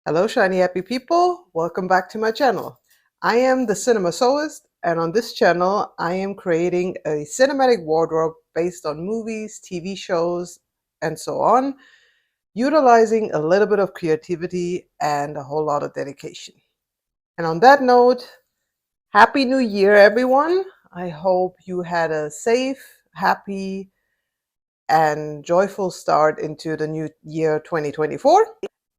Hello, shiny happy people. Welcome back to my channel. I am the Cinema.Sewist, and on this channel, I am creating a cinematic wardrobe based on movies, TV shows, and so on, utilizing a little bit of creativity and a whole lot of dedication. And on that note, Happy New Year, everyone. I hope you had a safe, happy, and joyful start into the new year 2024.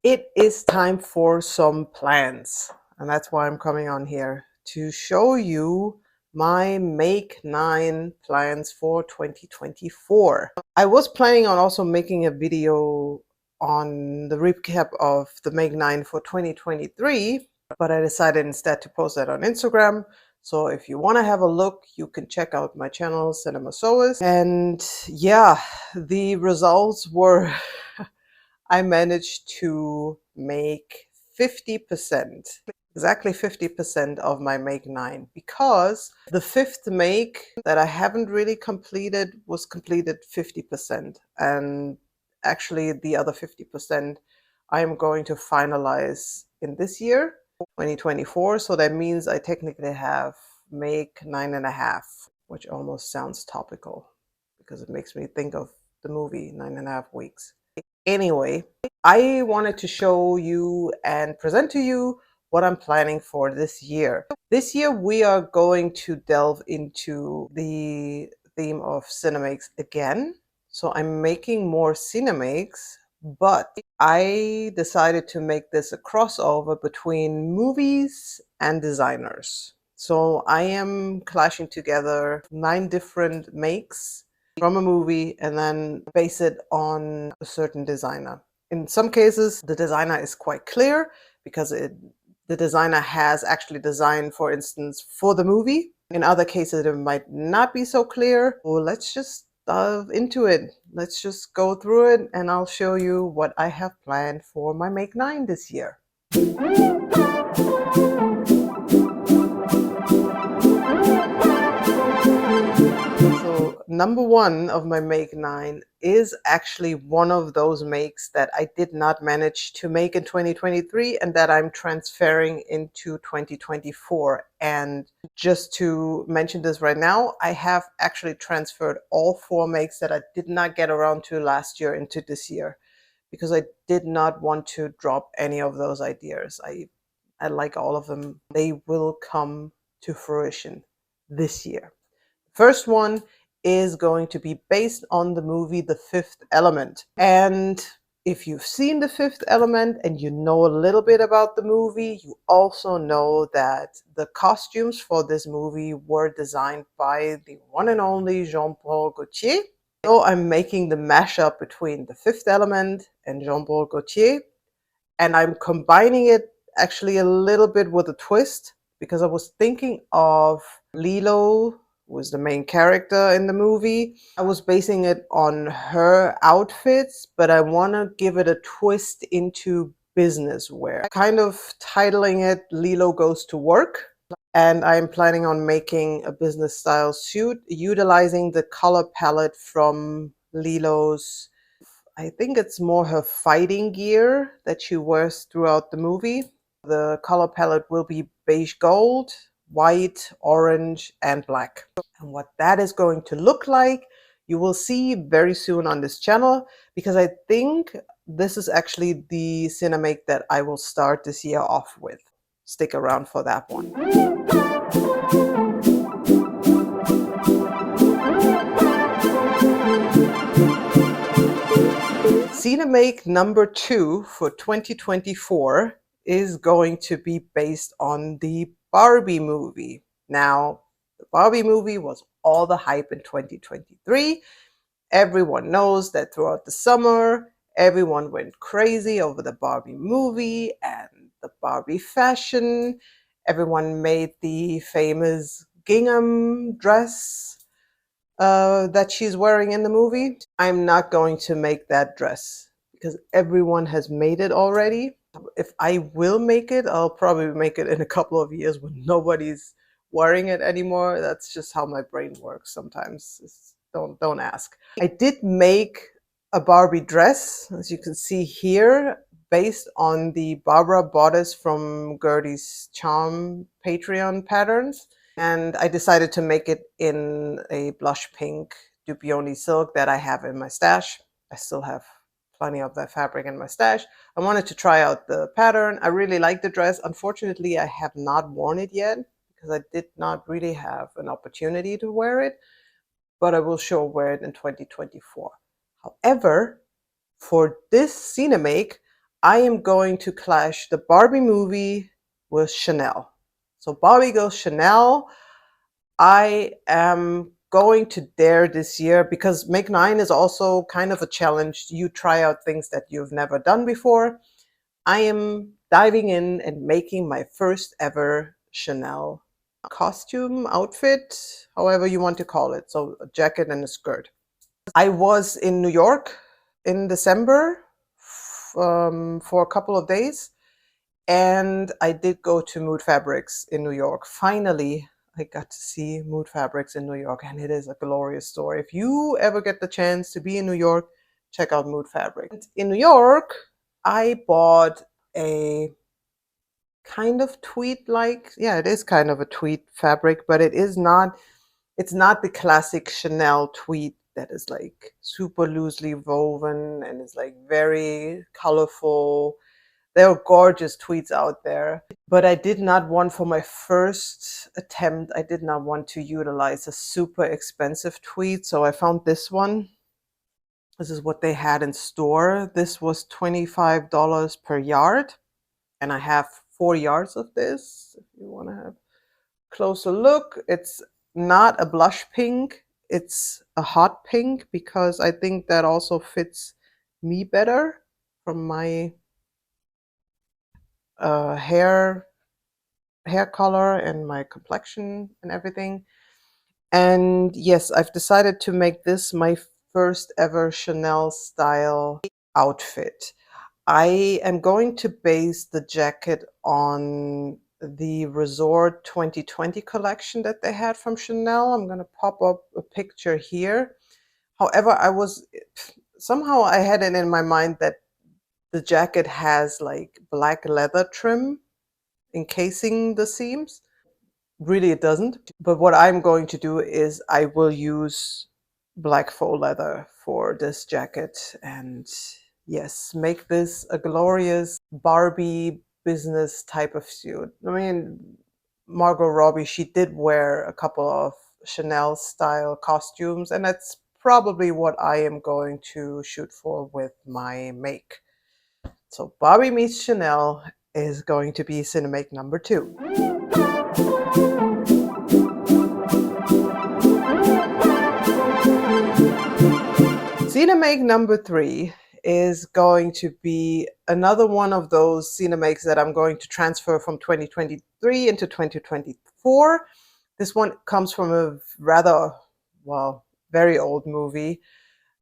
It is time for some plans, and that's why I'm coming on here to show you my Makenine plans for 2024. I was planning on also making a video on the recap of the Makenine for 2023, but I decided instead to post that on Instagram. So if you want to have a look, you can check out my channel, Cinema.Sewist. And yeah, the results were I managed to make 50%, exactly 50% of my make 9, because the fifth make that I haven't really completed was completed 50%. And actually the other 50% I am going to finalize in this year, 2024. So that means I technically have make 9.5, which almost sounds topical because it makes me think of the movie 9.5 weeks. Anyway, I wanted to show you and present to you what I'm planning for this year. This year we are going to delve into the theme of Cinemakes again. So I'm making more Cinemakes, but I decided to make this a crossover between movies and designers. So I am clashing together 9 different makes from a movie and then base it on a certain designer. In some cases, the designer is quite clear because the designer has actually designed, for instance, for the movie. In other cases, it might not be so clear. Well, let's just dive into it. Let's just go through it and I'll show you what I have planned for my Make 9 this year. So number 1 of my make 9 is actually one of those makes that I did not manage to make in 2023 and that I'm transferring into 2024. And just to mention this right now, I have actually transferred all 4 makes that I did not get around to last year into this year because I did not want to drop any of those ideas. I like all of them. They will come to fruition this year. First one is going to be based on the movie The Fifth Element. And if you've seen The Fifth Element and you know a little bit about the movie, you also know that the costumes for this movie were designed by the one and only Jean-Paul Gaultier. So I'm making the mashup between The Fifth Element and Jean-Paul Gaultier, and I'm combining it actually a little bit with a twist because I was thinking of Lilo, was the main character in the movie. I was basing it on her outfits, but I want to give it a twist into business wear. Kind of titling it Lilo Goes to Work. And I'm planning on making a business style suit utilizing the color palette from Lilo's, I think it's more her fighting gear that she wears throughout the movie. The color palette will be beige gold, white, orange, and black. And what that is going to look like, you will see very soon on this channel, because I think this is actually the Cinemake that I will start this year off with. Stick around for that one. Cinemake number 2 for 2024 is going to be based on the Barbie movie. Now, the Barbie movie was all the hype in 2023. Everyone knows that throughout the summer, everyone went crazy over the Barbie movie and the Barbie fashion. Everyone made the famous gingham dress that she's wearing in the movie. I'm not going to make that dress because everyone has made it already. If I will make it, I'll probably make it in a couple of years when nobody's wearing it anymore. That's just how my brain works sometimes. Don't ask. I did make a Barbie dress, as you can see here, based on the Barbara bodice from Gertie's Charm Patreon patterns. And I decided to make it in a blush pink Dupioni silk that I have in my stash. I still have plenty of that fabric in my stash. I wanted to try out the pattern. I really like the dress. Unfortunately, I have not worn it yet because I did not really have an opportunity to wear it, but I will sure wear it in 2024. However, for this Cinemake, I am going to clash the Barbie movie with Chanel. So Barbie goes Chanel. I am going to dare this year because Makenine is also kind of a challenge. You try out things that you've never done before. I am diving in and making my first ever Chanel costume, outfit, however you want to call it. So a jacket and a skirt. I was in New York in December for a couple of days, and I did go to Mood Fabrics in New York. Finally, I got to see Mood Fabrics in New York, and it is a glorious store. If you ever get the chance to be in New York, check out Mood Fabrics. In New York, I bought a kind of tweed-like, yeah, it is kind of a tweed fabric, but it's not the classic Chanel tweed that is like super loosely woven and is like very colorful. There are gorgeous tweeds out there, but I did not want, for my first attempt, I did not want to utilize a super expensive tweed. So I found this one. This is what they had in store. This was $25 per yard, and I have 4 yards of this. If you want to have a closer look, it's not a blush pink, it's a hot pink, because I think that also fits me better from my hair color and my complexion and everything. And yes, I've decided to make this my first ever Chanel style outfit. I am going to base the jacket on the Resort 2020 collection that they had from Chanel. I'm going to pop up a picture here. However, somehow I had it in my mind that the jacket has like black leather trim encasing the seams. Really, it doesn't. But what I'm going to do is I will use black faux leather for this jacket and, yes, make this a glorious Barbie business type of suit. I mean, Margot Robbie, she did wear a couple of Chanel style costumes, and that's probably what I am going to shoot for with my make. So Barbie meets Chanel is going to be Cinemake number 2. Cinemake number 3 is going to be another one of those Cinemakes that I'm going to transfer from 2023 into 2024. This one comes from a rather, well, very old movie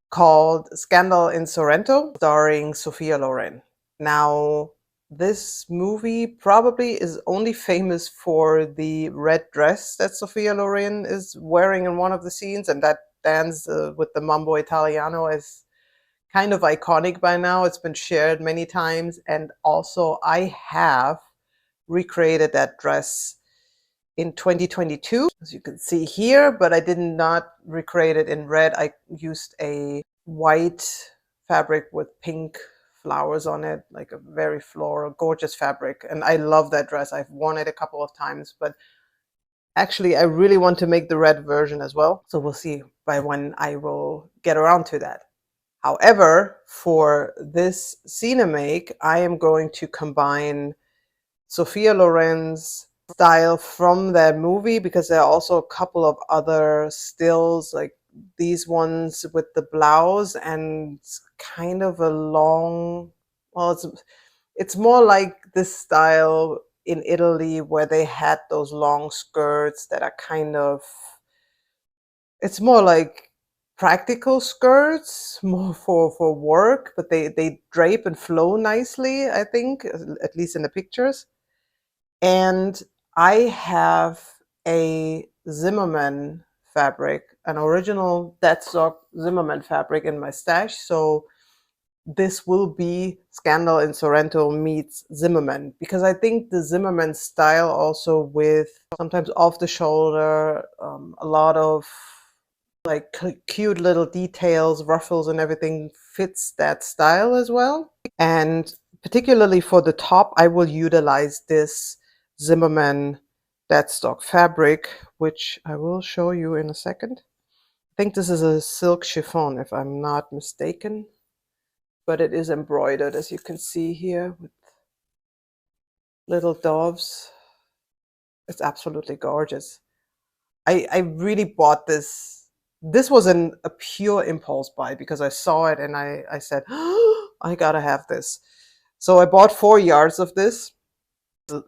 called Scandal in Sorrento, starring Sophia Loren. Now, this movie probably is only famous for the red dress that Sophia Loren is wearing in one of the scenes, and that dance with the Mambo Italiano is kind of iconic by now. It's been shared many times, and also I have recreated that dress in 2022, as you can see here, but I did not recreate it in red. I used a white fabric with pink flowers on it, like a very floral, gorgeous fabric. And I love that dress. I've worn it a couple of times, but actually I really want to make the red version as well. So we'll see by when I will get around to that. However, for this Cinemake, I am going to combine Sophia Loren's style from that movie, because there are also a couple of other stills, like these ones with the blouse and kind of a long, well, it's more like this style in Italy where they had those long skirts that are kind of, it's more like practical skirts, more for work, but they drape and flow nicely, I think, at least in the pictures. And I have a Zimmerman fabric, an original deadstock Zimmerman fabric in my stash. So this will be Scandal in Sorrento meets Zimmerman, because I think the Zimmerman style, also with sometimes off the shoulder, a lot of like cute little details, ruffles and everything, fits that style as well. And particularly for the top, I will utilize this Zimmerman deadstock fabric, which I will show you in a second. I think this is a silk chiffon, if I'm not mistaken, but it is embroidered, as you can see here, with little doves. It's absolutely gorgeous. I really bought this. This was a pure impulse buy, because I saw it and I said, oh, I gotta have this. So I bought 4 yards of this,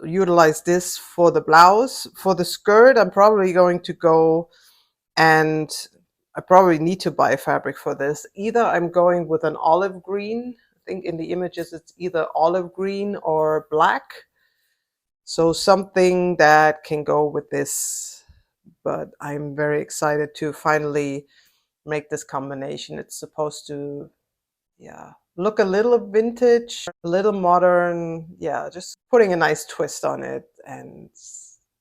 utilize this for the blouse. For the skirt, I'm probably going to go, and I probably need to buy fabric for this. Either I'm going with an olive green. I think in the images it's either olive green or black. So something that can go with this. But I'm very excited to finally make this combination. It's supposed to, yeah, look a little vintage, a little modern. Yeah, just putting a nice twist on it. And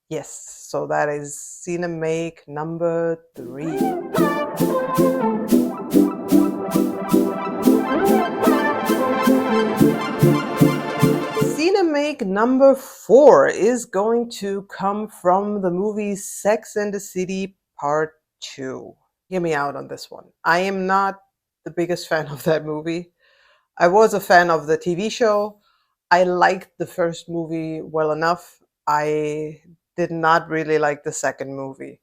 yes, so that is Cinemake number 3. Cinemake number 4 is going to come from the movie Sex and the City Part 2. Hear me out on this one. I am not the biggest fan of that movie. I was a fan of the TV show. I liked the first movie well enough. I did not really like the second movie.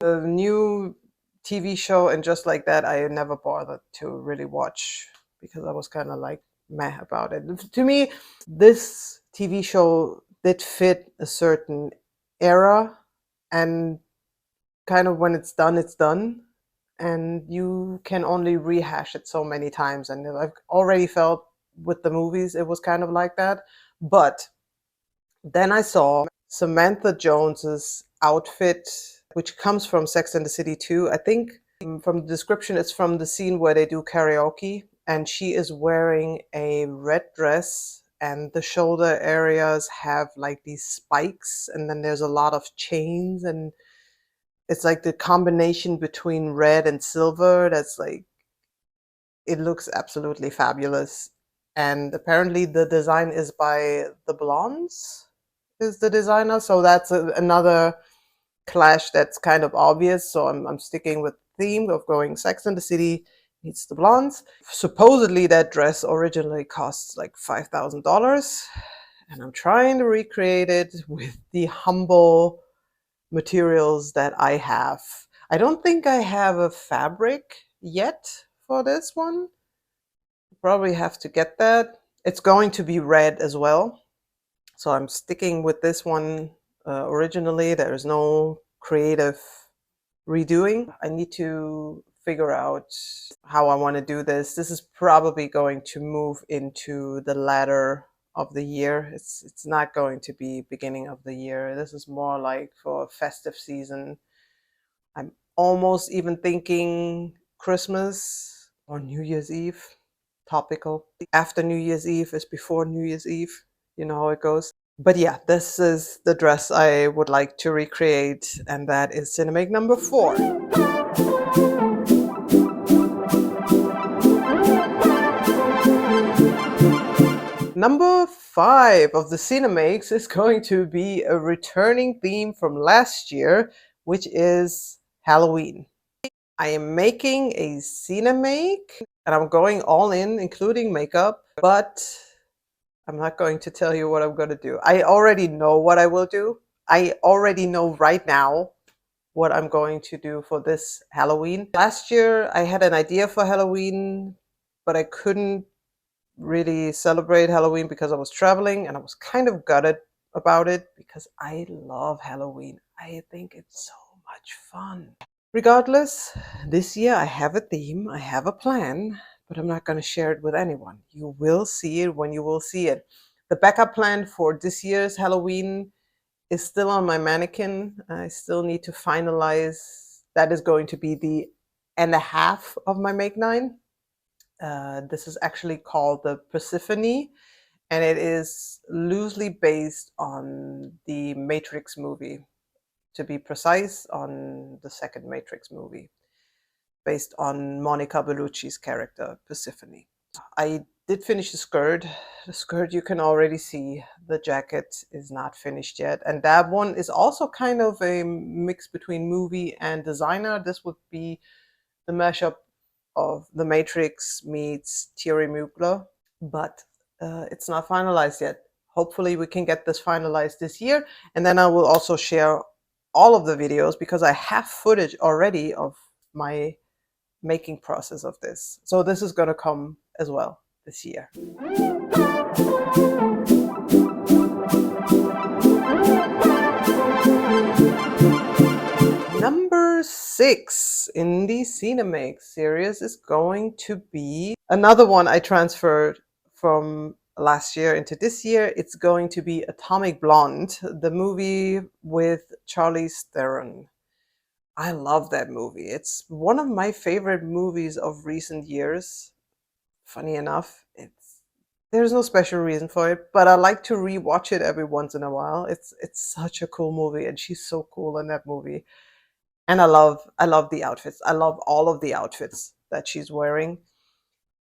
The new TV show, and just like that, I never bothered to really watch, because I was kind of like meh about it. To me, this TV show did fit a certain era, and kind of when it's done, it's done. And you can only rehash it so many times. And I've already felt with the movies, it was kind of like that. But then I saw Samantha Jones's outfit, which comes from Sex and the City too. I think from the description, it's from the scene where they do karaoke, and she is wearing a red dress, and the shoulder areas have like these spikes, and then there's a lot of chains, and it's like the combination between red and silver. That's like, it looks absolutely fabulous. And apparently the design is by the Blondes, is the designer. So that's another clash that's kind of obvious. So I'm sticking with the theme of going Sex and the City meets the Blondes. Supposedly that dress originally costs like $5,000. And I'm trying to recreate it with the humble materials that I have. I don't think I have a fabric yet for this one. Probably have to get that. It's going to be red as well. So I'm sticking with this one originally. There's no creative redoing. I need to figure out how I want to do this. This is probably going to move into the latter of the year. It's not going to be beginning of the year. This is more like for festive season. I'm almost even thinking Christmas or New Year's Eve. Topical. After New Year's Eve is before New Year's Eve. You know how it goes. But yeah, this is the dress I would like to recreate, and that is Cinemake number 4. Number 5 of the Cinemakes is going to be a returning theme from last year, which is Halloween. I am making a Cinemake, and I'm going all in, including makeup, but I'm not going to tell you what I'm going to do. I already know what I will do. I already know right now what I'm going to do for this Halloween. Last year, I had an idea for Halloween, but I couldn't really celebrate Halloween because I was traveling, and I was kind of gutted about it because I love Halloween. I think it's so much fun. Regardless, this year I have a theme, I have a plan, but I'm not going to share it with anyone. You will see it when you will see it. The backup plan for this year's Halloween is still on my mannequin. I still need to finalize. That is going to be the and a half of my Makenine. This is actually called the Persephone, and it is loosely based on the Matrix movie, to be precise, on the second Matrix movie, based on Monica Bellucci's character, Persephone. I did finish the skirt. The skirt you can already see. The jacket is not finished yet. And that one is also kind of a mix between movie and designer. This would be the mashup of The Matrix meets Thierry Mugler, but it's not finalized yet. Hopefully we can get this finalized this year, and then I will also share all of the videos because I have footage already of my making process of this. So this is going to come as well this year. Number 6 in the Cinemakes series is going to be another one I transferred from last year into this year. It's going to be Atomic Blonde, the movie with Charlize Theron. I love that movie. It's one of my favorite movies of recent years. Funny enough, there's no special reason for it, but I like to rewatch it every once in a while. It's such a cool movie, and she's so cool in that movie. And I love the outfits. I love all of the outfits that she's wearing.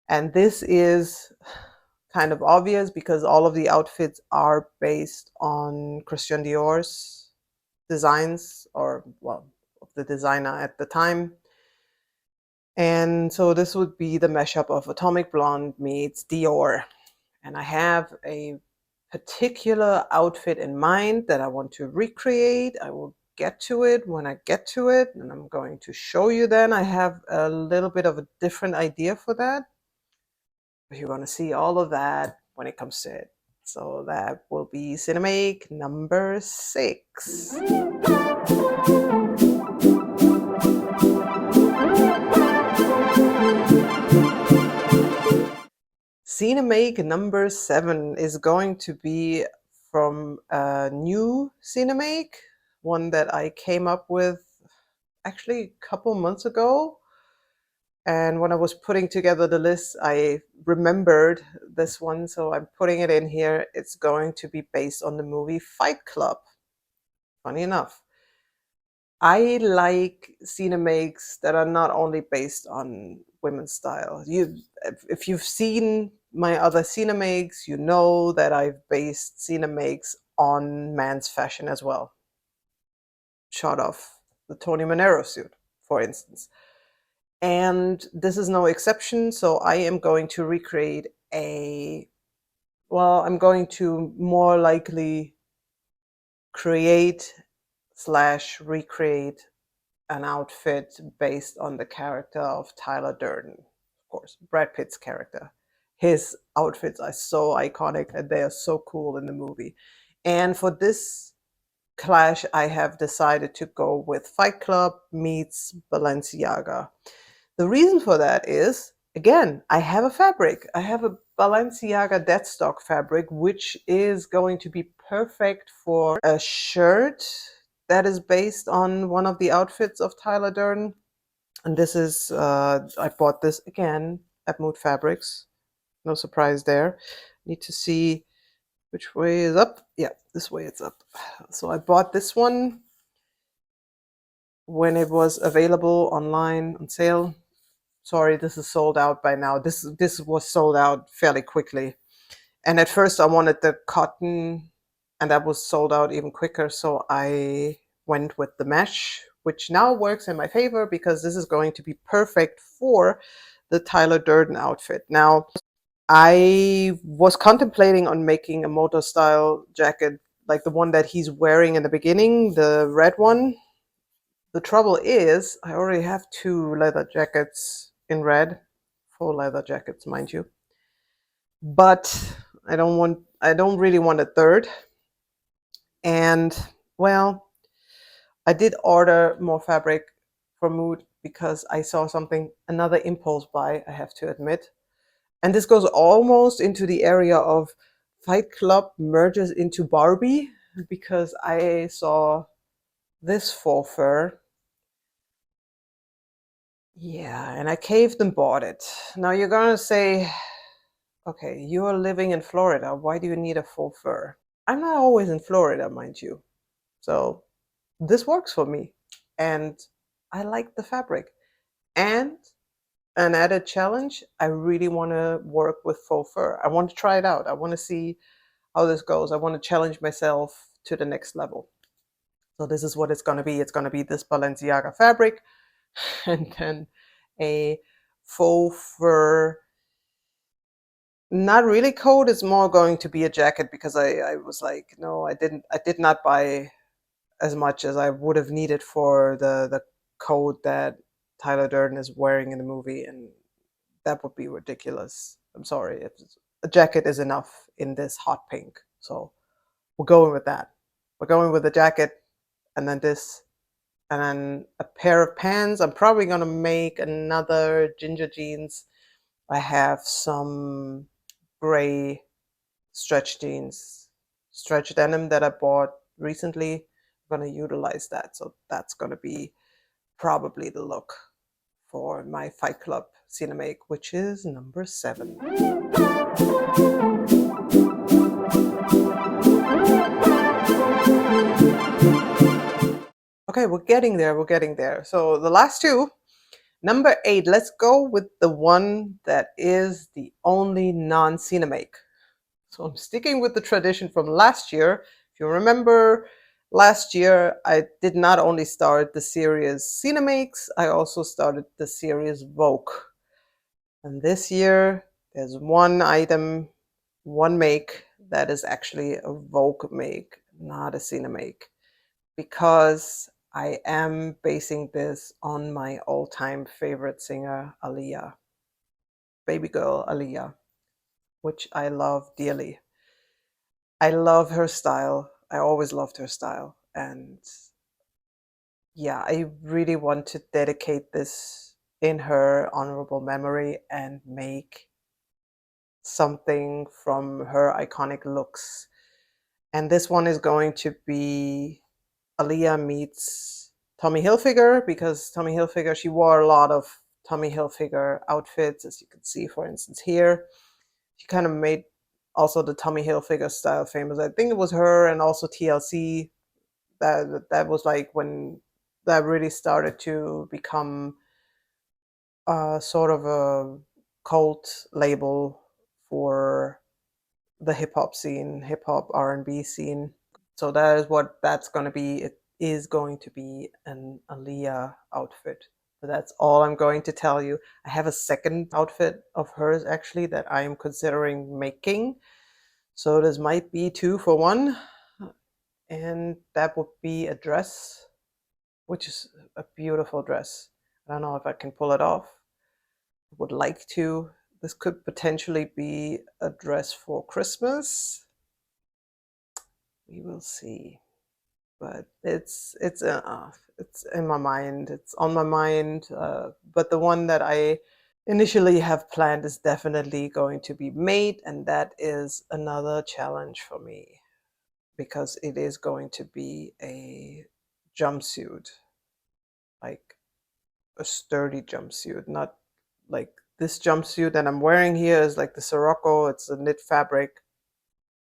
And this is kind of obvious because all of the outfits are based on Christian Dior's designs, or well, of the designer at the time. And so this would be the mashup of Atomic Blonde meets Dior. And I have a particular outfit in mind that I want to recreate. I will get to it when I get to it, and I'm going to show you then. I have a little bit of a different idea for that. But you're going to see all of that when it comes to it. So that will be Cinemake number 6. Cinemake number 7 is going to be from a new Cinemake, one that I came up with actually a couple months ago. And when I was putting together the list, I remembered this one, so I'm putting it in here. It's going to be based on the movie Fight Club. Funny enough. I like Cinemakes that are not only based on women's style. If you've seen my other Cinemakes, you know that I've based Cinemakes on man's fashion as well. Shot off the Tony Manero suit, for instance. And this is no exception, so I am going to recreate I'm going to more likely create / recreate an outfit based on the character of Tyler Durden, of course, Brad Pitt's character. His outfits are so iconic and they are so cool in the movie. And for this clash, I have decided to go with Fight Club meets Balenciaga. The reason for that is, again, I have a fabric. I have a Balenciaga deadstock fabric, which is going to be perfect for a shirt that is based on one of the outfits of Tyler Durden. And this is, I bought this again at Mood Fabrics. No surprise there. Need to see which way is up. Yeah, this way it's up. So I bought this one when it was available online on sale. Sorry, this is sold out by now. This was sold out fairly quickly. And at first I wanted the cotton, and that was sold out even quicker. So I went with the mesh, which now works in my favor because this is going to be perfect for the Tyler Durden outfit. Now, I was contemplating on making a moto style jacket like the one that he's wearing in the beginning, the red one. The trouble is I already have 2 leather jackets in red, 4 leather jackets, mind you. But I don't really want a third. And well, I did order more fabric for Mood because I saw another impulse buy, I have to admit. And this goes almost into the area of Fight Club merges into Barbie, because I saw this faux fur. Yeah, and I caved and bought it. Now you're gonna say, okay, you're living in Florida. Why do you need a faux fur? I'm not always in Florida, mind you. So this works for me. And I like the fabric. And an added challenge, I really want to work with faux fur. I want to try it out. I want to see how this goes. I want to challenge myself to the next level. So this is what it's going to be. It's going to be this Balenciaga fabric and then a faux fur, not really coat. It's more going to be a jacket because I was like, no, I did not buy as much as I would have needed for the coat that Tyler Durden is wearing in the movie, and that would be ridiculous. I'm sorry. A jacket is enough in this hot pink. So we're going with that. We're going with the jacket and then this and then a pair of pants. I'm probably gonna make another ginger jeans. I have some gray stretch jeans, stretch denim that I bought recently. I'm gonna utilize that. So that's gonna be probably the look for my Fight Club Cinemake, which is number 7. Okay, we're getting there, we're getting there. So the last two, number 8, let's go with the one that is the only non-Cinemake. So I'm sticking with the tradition from last year. If you remember, last year I did not only start the series Cinemakes, I also started the series Vogue. And this year, there's one item, one make that is actually a Vogue make, not a Cinemake, because I am basing this on my all-time favorite singer, Aaliyah, baby girl Aaliyah, which I love dearly. I love her style. I always loved her style. And yeah, I really want to dedicate this in her honorable memory and make something from her iconic looks. And this one is going to be Aaliyah meets Tommy Hilfiger, because Tommy Hilfiger, she wore a lot of Tommy Hilfiger outfits, as you can see, for instance, here. She kind of made also the Tommy Hilfiger style famous. I think it was her and also TLC that was like when that really started to become sort of a cult label for the hip hop scene, hip hop R&B scene. So that is what that's going to be. It is going to be an Aaliyah outfit. So that's all I'm going to tell you. I have a second outfit of hers actually that I am considering making. So this might be 2 for 1. And that would be a dress, which is a beautiful dress. I don't know if I can pull it off. I would like to. This could potentially be a dress for Christmas. We will see. But it's in my mind. It's on my mind. But the one that I initially have planned is definitely going to be made, and that is another challenge for me because it is going to be a jumpsuit, like a sturdy jumpsuit, not like this jumpsuit that I'm wearing here is like the Sirocco. It's a knit fabric.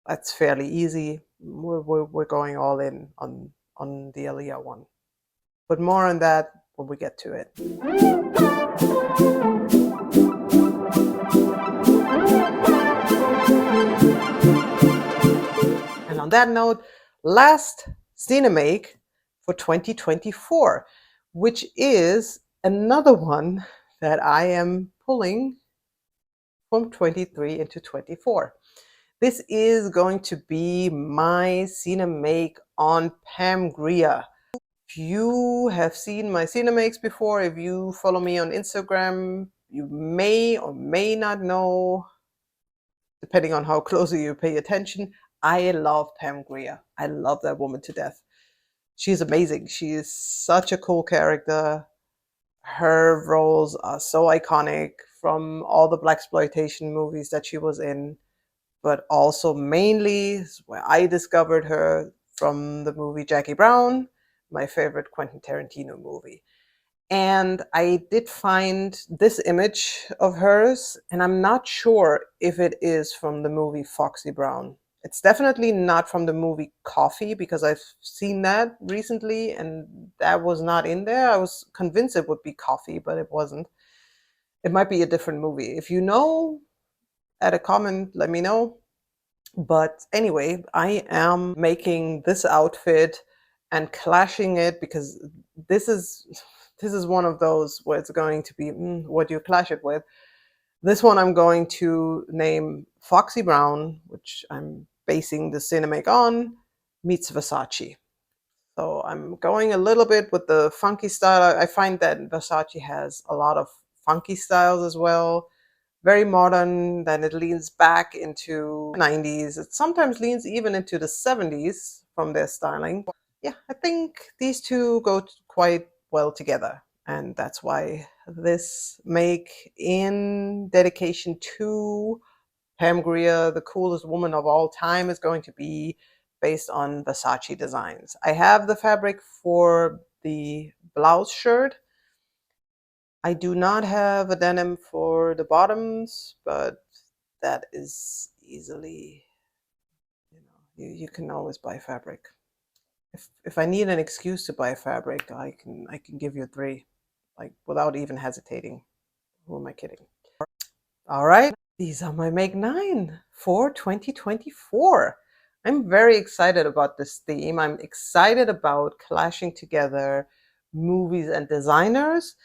That's fairly easy. We're going all in on the Aaliyah one. But more on that when we get to it. And on that note, last Cinemake for 2024, which is another one that I am pulling from 23 into 24. This is going to be my Cinemake on Pam Grier. If you have seen my Cinemakes before, if you follow me on Instagram, you may or may not know, depending on how closely you pay attention, I love Pam Grier. I love that woman to death. She's amazing. She is such a cool character. Her roles are so iconic, from all the blaxploitation movies that she was in, but also mainly where I discovered her, from the movie Jackie Brown, my favorite Quentin Tarantino movie. And I did find this image of hers, and I'm not sure if it is from the movie Foxy Brown. It's definitely not from the movie Coffee, because I've seen that recently and that was not in there. I was convinced it would be Coffee, but it wasn't. It might be a different movie. If you know, add a comment, let me know. But anyway, I am making this outfit and clashing it, because this is this is one of those where it's going to be, what do you clash it with? This one I'm going to name Foxy Brown, which I'm basing the Cinemake on, meets Versace. So I'm going a little bit with the funky style. I find that Versace has a lot of funky styles as well, very modern, then it leans back into 90s. It sometimes leans even into the 70s from their styling. Yeah, I think these two go quite well together. And that's why this make, in dedication to Pam Grier, the coolest woman of all time, is going to be based on Versace designs. I have the fabric for the blouse shirt. I do not have a denim for the bottoms, but that is easily, you can always buy fabric. If I need an excuse to buy fabric, I can give you three, like without even hesitating. Who am I kidding? All right, these are my Makenine for 2024. I'm very excited about this theme. I'm excited about clashing together movies and designers.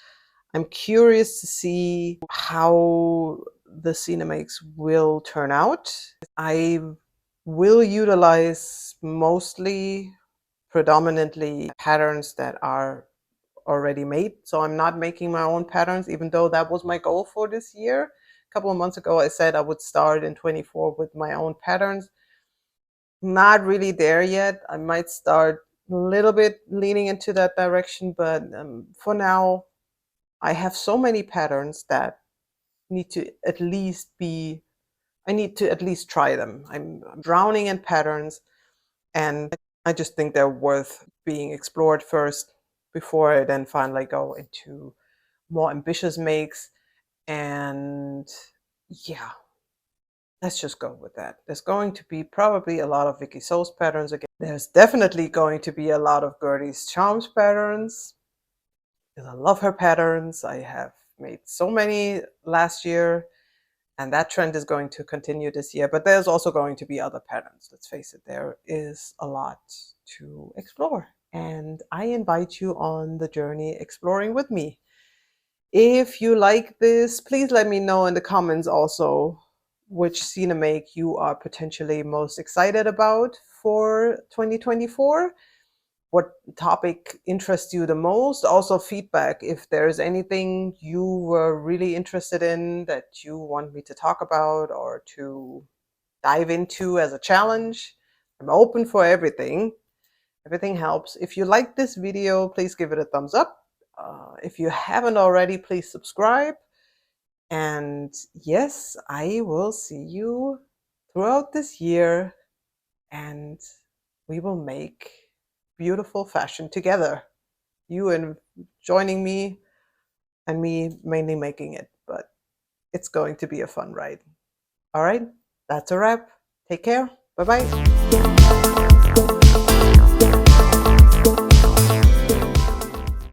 I'm curious to see how the Cinemakes will turn out. I will utilize mostly, predominantly, patterns that are already made. So I'm not making my own patterns, even though that was my goal for this year. A couple of months ago, I said I would start in 24 with my own patterns. Not really there yet. I might start a little bit leaning into that direction, but for now, I have so many patterns that need to at least be, I need to at least try them. I'm drowning in patterns, and I just think they're worth being explored first before I then finally go into more ambitious makes. And yeah, let's just go with that. There's going to be probably a lot of Vicky Soul's patterns again. There's definitely going to be a lot of Gertie's Charms patterns, because I love her patterns. I have made so many last year, and that trend is going to continue this year. But there's also going to be other patterns. Let's face it, there is a lot to explore. And I invite you on the journey exploring with me. If you like this, please let me know in the comments also which Cinemake you are potentially most excited about for 2024. What topic interests you the most? Also feedback, if there's anything you were really interested in that you want me to talk about or to dive into as a challenge. I'm open for everything. Everything helps. If you like this video, please give it a thumbs up. If you haven't already, please subscribe. And yes, I will see you throughout this year, and we will make beautiful fashion together. You and joining me, and me mainly making it, but it's going to be a fun ride. All right, that's a wrap. Take care. Bye bye.